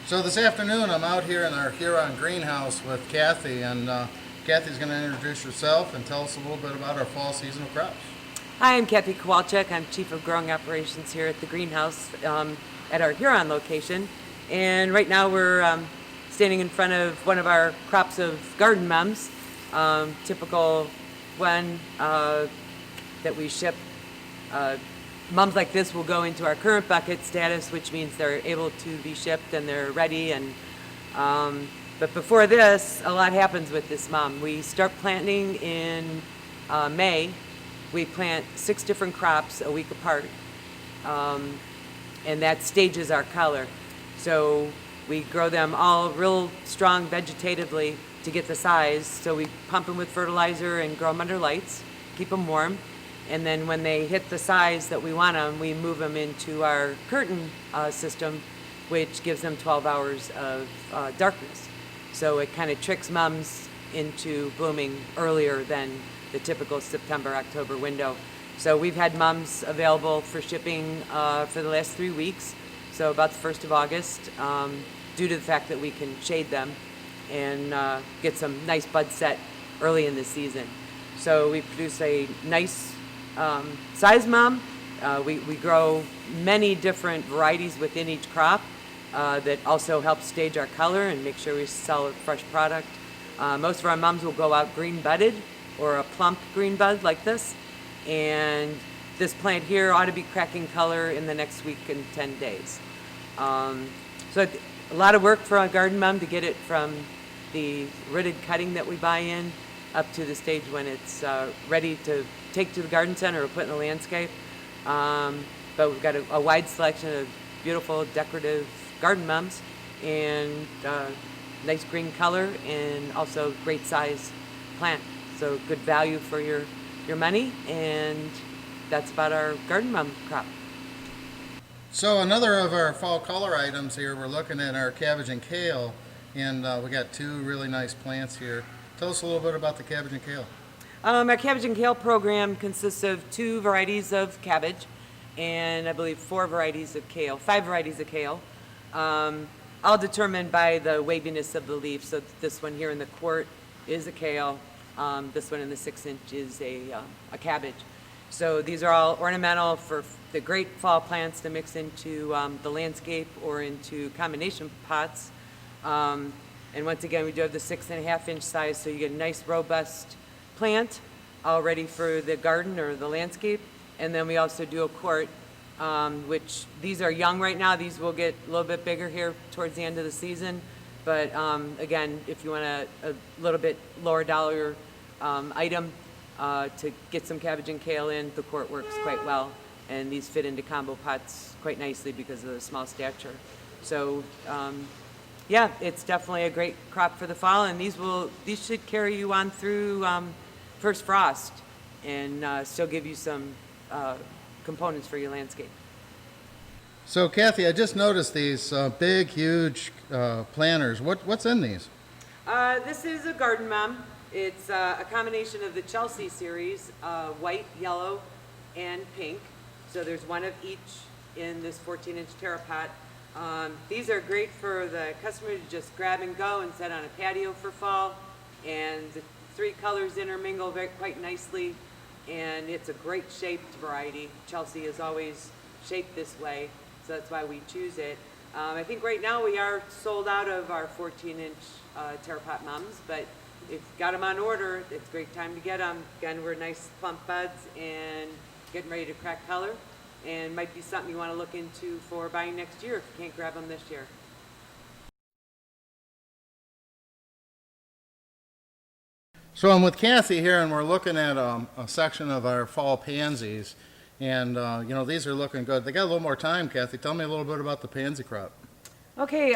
So this afternoon I'm out here in our Huron greenhouse with Kathy, and Kathy's going to introduce herself and tell us a little bit about our fall seasonal crops. Hi, I'm Kathy Kowalczyk. I'm Chief of Growing Operations here at the greenhouse at our Huron location. And right now we're standing in front of one of our crops of garden mums, typical one that we ship. Mums like this will go into our current bucket status, which means they're able to be shipped and they're ready. And but before this, a lot happens with this mum. We start planting in May. We plant 6 different crops a week apart, and that stages our color. So we grow them all real strong vegetatively to get the size. So we pump them with fertilizer and grow them under lights, keep them warm. And then when they hit the size that we want them, we move them into our curtain system, which gives them 12 hours of darkness. So it kind of tricks mums into blooming earlier than the typical September, October window. So we've had mums available for shipping for the last 3 weeks, so about the 1st of August, due to the fact that we can shade them and get some nice bud set early in the season. So we produce a nice size mum. We grow many different varieties within each crop that also help stage our color and make sure we sell a fresh product. Most of our mums will go out green budded or a plump green bud like this. And this plant here ought to be cracking color in the next week and 10 days. So a lot of work for a garden mum to get it from the rooted cutting that we buy in up to the stage when it's ready to take to the garden center or put in the landscape. But we've got a wide selection of beautiful decorative garden mums and nice green color and also great size plant. So good value for your money, and that's about our garden mum crop. So another of our fall color items here, we're looking at our cabbage and kale, and we got 2 really nice plants here. Tell us a little bit about the cabbage and kale. Our cabbage and kale program consists of 2 varieties of cabbage and I believe 4 varieties of kale, 5 varieties of kale, all determined by the waviness of the leaf. So this one here in the quart is a kale. This one in the 6-inch is a cabbage. So these are all ornamental for the great fall plants to mix into the landscape or into combination pots. And once again, we do have the 6.5-inch size, so you get a nice robust plant all ready for the garden or the landscape. And then we also do a quart, which these are young right now. These will get a little bit bigger here towards the end of the season. But again, if you want a little bit lower dollar item to get some cabbage and kale in, the quart works quite well. And these fit into combo pots quite nicely because of the small stature. So yeah, it's definitely a great crop for the fall, and these should carry you on through first frost and still give you some components for your landscape. So Kathy, I just noticed these big, huge planters. What's in these? This is a garden mum. It's a combination of the Chelsea series, white, yellow, and pink. So there's one of each in this 14-inch terra pot. These are great for the customer to just grab and go and set on a patio for fall. And the 3 colors intermingle quite nicely. And it's a great shaped variety. Chelsea is always shaped this way, so that's why we choose it. I think right now we are sold out of our 14-inch terra pot mums, but if you've got them on order, it's a great time to get them. Again, we're nice plump buds and getting ready to crack color, and might be something you want to look into for buying next year if you can't grab them this year. So I'm with Kathy here, and we're looking at a section of our fall pansies, and you know, these are looking good. They got a little more time, Kathy. Tell me a little bit about the pansy crop. Okay,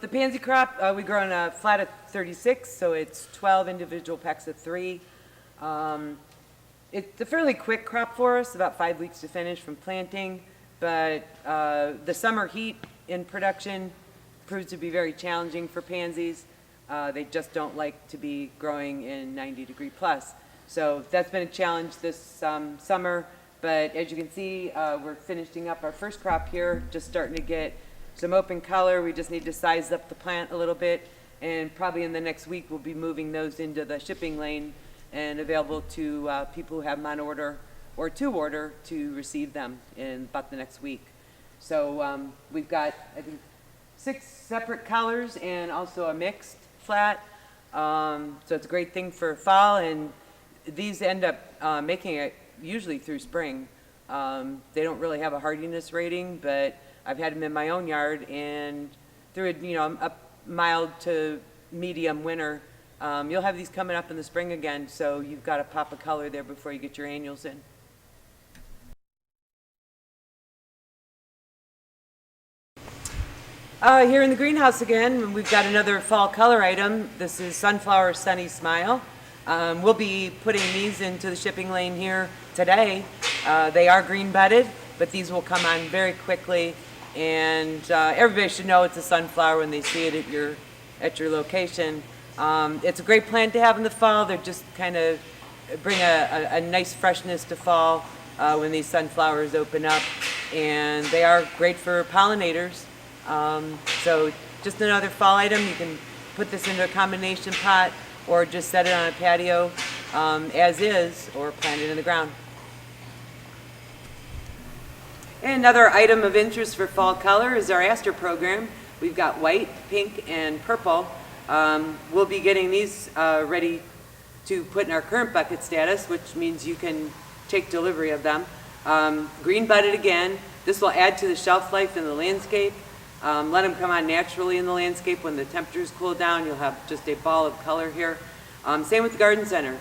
the pansy crop, we grow in a flat of 36, so it's 12 individual packs of 3. It's a fairly quick crop for us, about 5 weeks to finish from planting, but the summer heat in production proves to be very challenging for pansies. They just don't like to be growing in 90-degree plus. So that's been a challenge this summer, but as you can see, we're finishing up our first crop here, just starting to get some open color. We just need to size up the plant a little bit, and probably in the next week we'll be moving those into the shipping lane and available to people who have them on order or to order to receive them in about the next week. So we've got, I think, 6 separate colors and also a mixed flat. So it's a great thing for fall, and these end up making it usually through spring. They don't really have a hardiness rating, but I've had them in my own yard, and through a mild to medium winter, you'll have these coming up in the spring again, so you've got to pop a color there before you get your annuals in. Here in the greenhouse again, we've got another fall color item. This is Sunflower Sunny Smile. We'll be putting these into the shipping lane here today. They are green bedded, but these will come on very quickly, and everybody should know it's a sunflower when they see it at your location. It's a great plant to have in the fall. They're just kind of bring a nice freshness to fall when these sunflowers open up, and they are great for pollinators. So just another fall item. You can put this into a combination pot or just set it on a patio as is, or plant it in the ground. And another item of interest for fall color is our aster program. We've got white, pink, and purple. We'll be getting these ready to put in our current bucket status, which means you can take delivery of them. Green budded again. This will add to the shelf life in the landscape. Let them come on naturally in the landscape. When the temperatures cool down, you'll have just a ball of color here. Same with the garden center.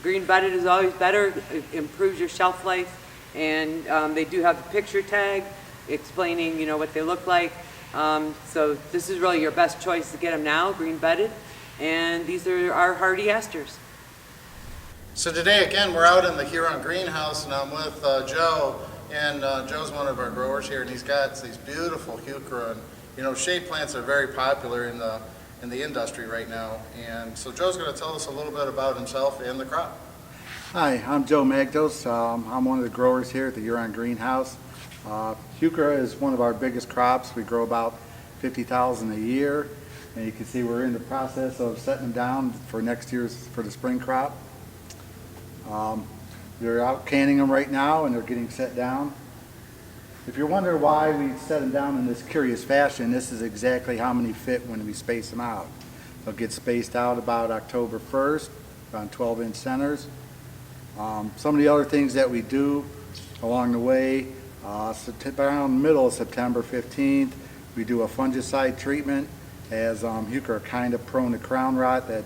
Green budded is always better. It improves your shelf life, and they do have a picture tag explaining, what they look like. So this is really your best choice to get them now, green bedded, and these are our hardy asters. So today again we're out in the Huron greenhouse, and I'm with Joe, and Joe's one of our growers here, and he's got these beautiful heuchera. And shade plants are very popular in the industry right now, and so Joe's going to tell us a little bit about himself and the crop. Hi, I'm Joe Magdos. I'm one of the growers here at the Huron greenhouse. Heuchera is one of our biggest crops. We grow about 50,000 a year, and you can see we're in the process of setting them down for the spring crop. They're out canning them right now, and they're getting set down. If you're wondering why we set them down in this curious fashion, this is exactly how many fit when we space them out. They'll get spaced out about October 1st, around 12-inch centers. Some of the other things that we do along the way, around the middle of September 15th, we do a fungicide treatment, as heuchera are kind of prone to crown rot. That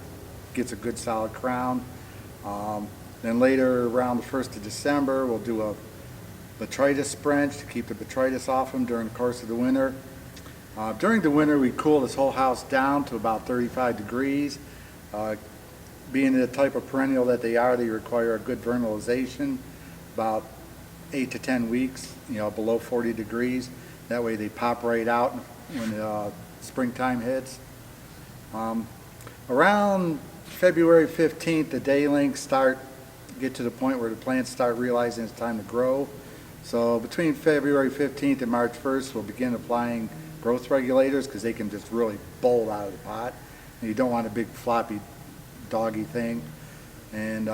gets a good solid crown. Then later, around the 1st of December, we'll do a botrytis sprench to keep the botrytis off them during the course of the winter. During the winter, we cool this whole house down to about 35 degrees. Being the type of perennial that they are, they require a good vernalization, about 8 to 10 weeks, below 40 degrees. That way they pop right out when springtime hits. Around February 15th, the day-links get to the point where the plants start realizing it's time to grow. So between February 15th and March 1st, we'll begin applying growth regulators, because they can just really bolt out of the pot. And you don't want a big floppy doggy thing. And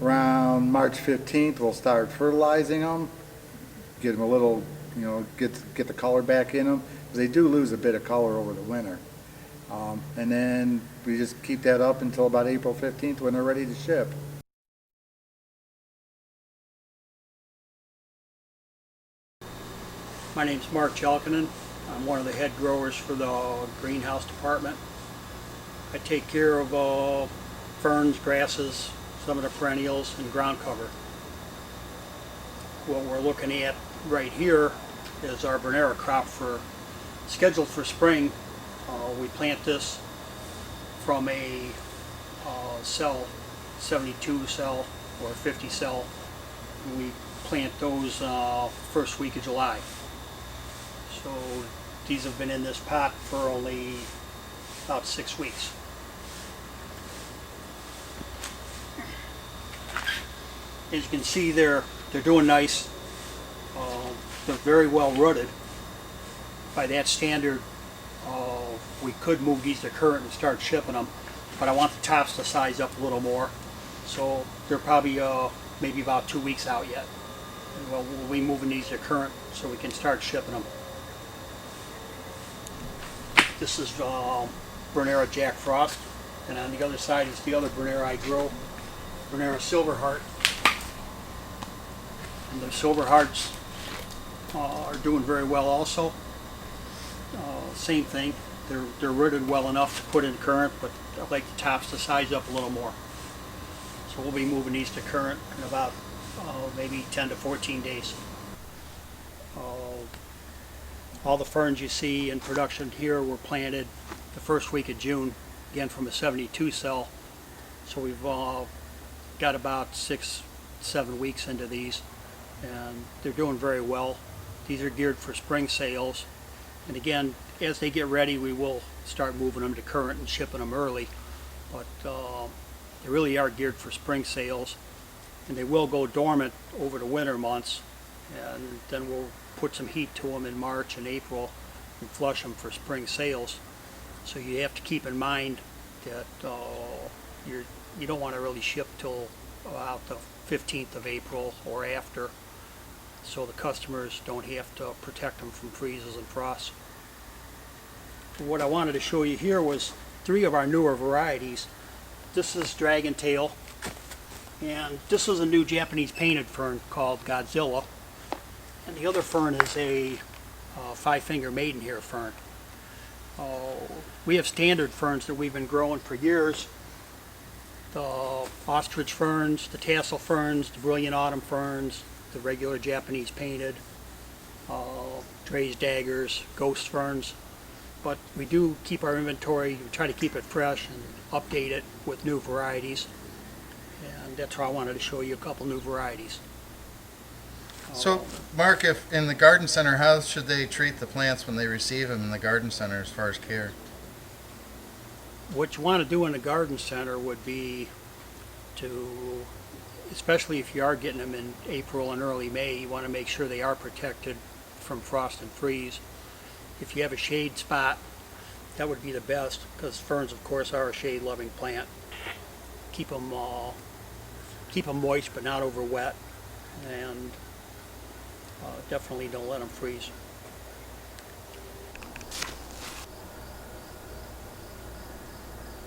around March 15th, we'll start fertilizing them, get them a little, get the color back in them, because they do lose a bit of color over the winter. And then we just keep that up until about April 15th when they're ready to ship. My name's Mark Chalkinen. I'm one of the head growers for the greenhouse department. I take care of ferns, grasses, some of the perennials, and ground cover. What we're looking at right here is our Bernera crop scheduled for spring. We plant this from a cell, 72 cell or 50 cell. We plant those first week of July. So these have been in this pot for only about 6 weeks. As you can see, they're doing nice. They're very well rooted. by that standard, we could move these to current and start shipping them, but I want the tops to size up a little more. So they're probably maybe about 2 weeks out yet. And we'll be moving these to current so we can start shipping them. This is Bernera Jack Frost, and on the other side is the other Bernera I grow, Bernera Silverheart. And the Silverhearts are doing very well also. Same thing, they're rooted well enough to put in current, but I'd like the tops to size up a little more. So we'll be moving these to current in about maybe 10 to 14 days. All the ferns you see in production here were planted the first week of June, again from a 72 cell. So we've got about 6-7 weeks into these, and they're doing very well. These are geared for spring sales, and again, as they get ready, we will start moving them to current and shipping them early. But they really are geared for spring sales, and they will go dormant over the winter months, and then we'll put some heat to them in March and April and flush them for spring sales. So you have to keep in mind that you don't want to really ship till about the 15th of April or after, so the customers don't have to protect them from freezes and frosts. What I wanted to show you here was 3 of our newer varieties. This is Dragon Tail, and this is a new Japanese painted fern called Godzilla, and the other fern is a 5-finger maidenhair fern. We have standard ferns that we've been growing for years. The ostrich ferns, the tassel ferns, the brilliant autumn ferns, the regular Japanese painted, Dre's daggers, ghost ferns. But we do keep our inventory, we try to keep it fresh and update it with new varieties. And that's why I wanted to show you a couple new varieties. So, Mark, if in the garden center, how should they treat the plants when they receive them in the garden center as far as care? What you want to do in the garden center would be to, especially if you are getting them in April and early May, you want to make sure they are protected from frost and freeze. If you have a shade spot, that would be the best, because ferns, of course, are a shade-loving plant. Keep them moist, but not over wet, and definitely don't let them freeze.